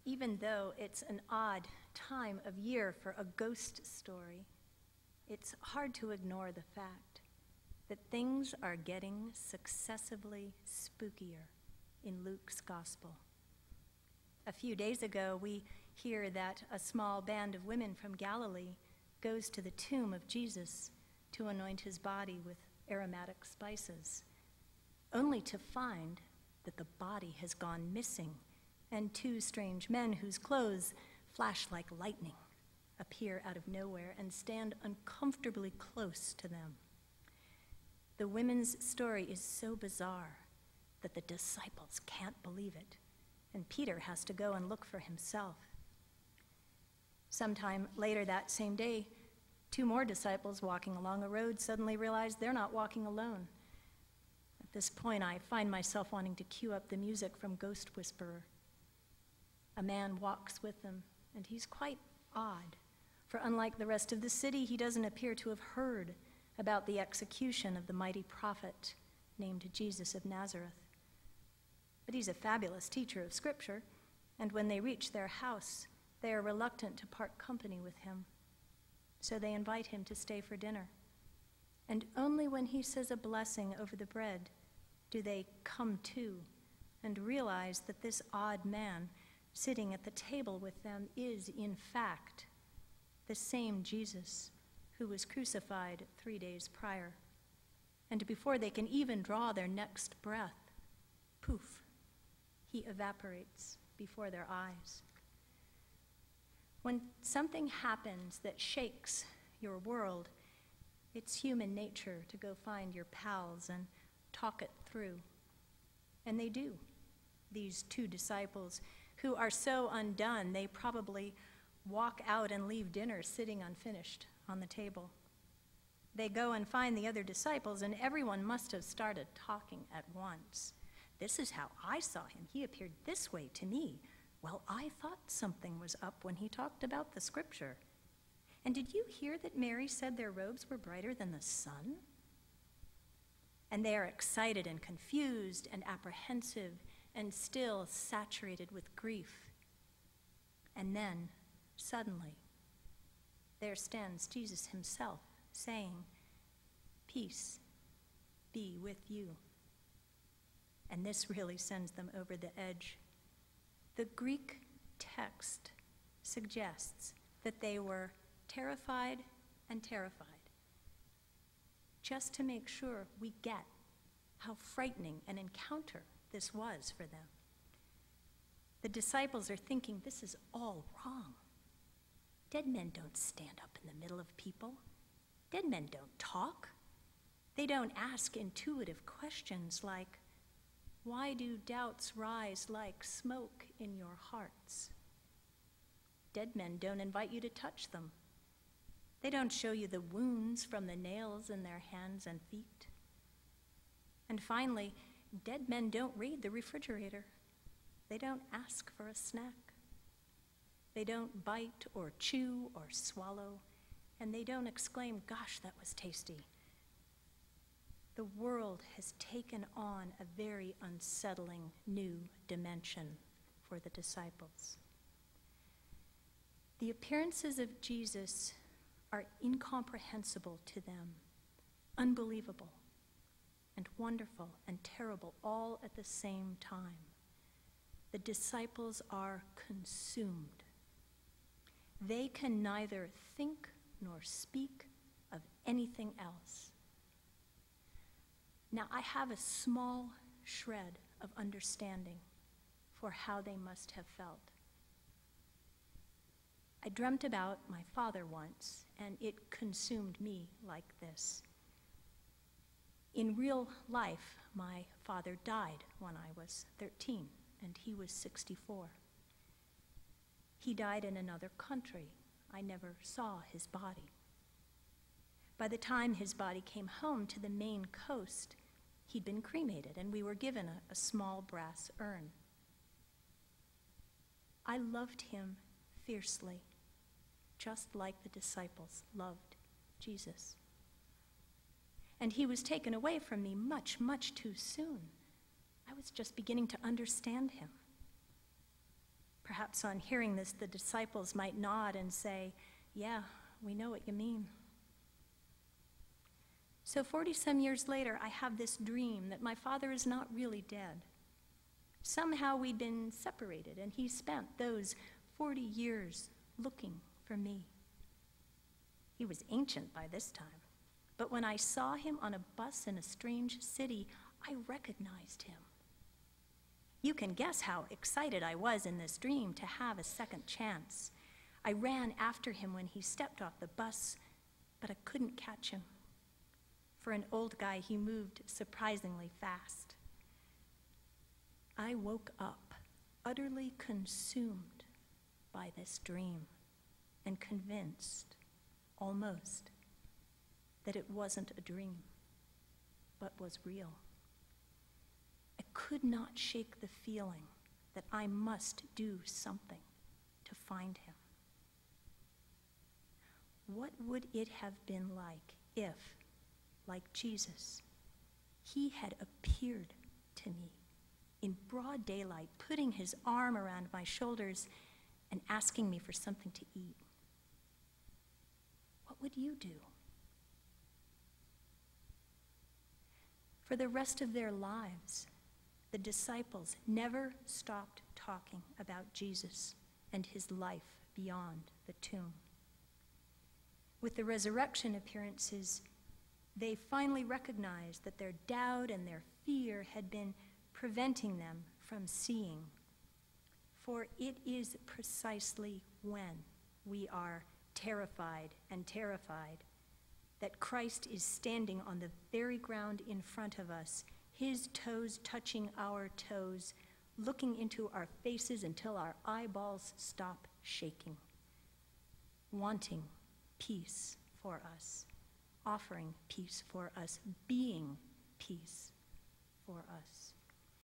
Even though it's an odd time of year for a ghost story, it's hard to ignore the fact that things are getting successively spookier in Luke's gospel. A few days ago, we hear that a small band of women from Galilee goes to the tomb of Jesus to anoint his body with aromatic spices, only to find that the body has gone missing, and two strange men whose clothes flash like lightning appear out of nowhere and stand uncomfortably close to them. The women's story is so bizarre that the disciples can't believe it, and Peter has to go and look for himself. Sometime later that same day, two more disciples walking along a road suddenly realize they're not walking alone. At this point, I find myself wanting to cue up the music from Ghost Whisperer. A man walks with them, and he's quite odd, for unlike the rest of the city, he doesn't appear to have heard about the execution of the mighty prophet named Jesus of Nazareth. But he's a fabulous teacher of Scripture, and when they reach their house, they are reluctant to part company with him. So they invite him to stay for dinner. And only when he says a blessing over the bread do they come to and realize that this odd man sitting at the table with them is, in fact, the same Jesus who was crucified 3 days prior. And before they can even draw their next breath, poof, he evaporates before their eyes. When something happens that shakes your world, it's human nature to go find your pals and talk it through. And they do. These two disciples who are so undone, they probably walk out and leave dinner sitting unfinished on the table. They go and find the other disciples, and everyone must have started talking at once. This is how I saw him. He appeared this way to me. Well, I thought something was up when he talked about the Scripture. And did you hear that Mary said their robes were brighter than the sun? And they are excited and confused and apprehensive and still saturated with grief. And then, suddenly, there stands Jesus himself, saying, "Peace be with you." And this really sends them over the edge. The Greek text suggests that they were terrified and terrified, just to make sure we get how frightening an encounter this was for them. The disciples are thinking, this is all wrong. Dead men don't stand up in the middle of people. Dead men don't talk. They don't ask intuitive questions like, why do doubts rise like smoke in your hearts? Dead men don't invite you to touch them. They don't show you the wounds from the nails in their hands and feet. And finally, dead men don't raid the refrigerator. They don't ask for a snack. They don't bite or chew or swallow, and they don't exclaim, "Gosh, that was tasty." The world has taken on a very unsettling new dimension for the disciples. The appearances of Jesus are incomprehensible to them, unbelievable, and wonderful and terrible all at the same time. The disciples are consumed. They can neither think nor speak of anything else. Now, I have a small shred of understanding for how they must have felt. I dreamt about my father once, and it consumed me like this. In real life, my father died when I was 13, and he was 64. He died in another country. I never saw his body. By the time his body came home to the Maine coast, he'd been cremated, and we were given a small brass urn. I loved him fiercely, just like the disciples loved Jesus. And he was taken away from me much, much too soon. I was just beginning to understand him. Perhaps on hearing this, the disciples might nod and say, "Yeah, we know what you mean." So 40-some years later, I have this dream that my father is not really dead. Somehow we'd been separated, and he spent those 40 years looking for me. He was ancient by this time, but when I saw him on a bus in a strange city, I recognized him. You can guess how excited I was in this dream to have a second chance. I ran after him when he stepped off the bus, but I couldn't catch him. For an old guy, he moved surprisingly fast. I woke up utterly consumed by this dream and convinced, almost, that it wasn't a dream, but was real. I could not shake the feeling that I must do something to find him. What would it have been like if, like Jesus, he had appeared to me in broad daylight, putting his arm around my shoulders and asking me for something to eat? What would you do? For the rest of their lives, the disciples never stopped talking about Jesus and his life beyond the tomb. With the resurrection appearances, they finally recognized that their doubt and their fear had been preventing them from seeing. For it is precisely when we are terrified that Christ is standing on the very ground in front of us, his toes touching our toes, looking into our faces until our eyeballs stop shaking, wanting peace for us, offering peace for us, being peace for us.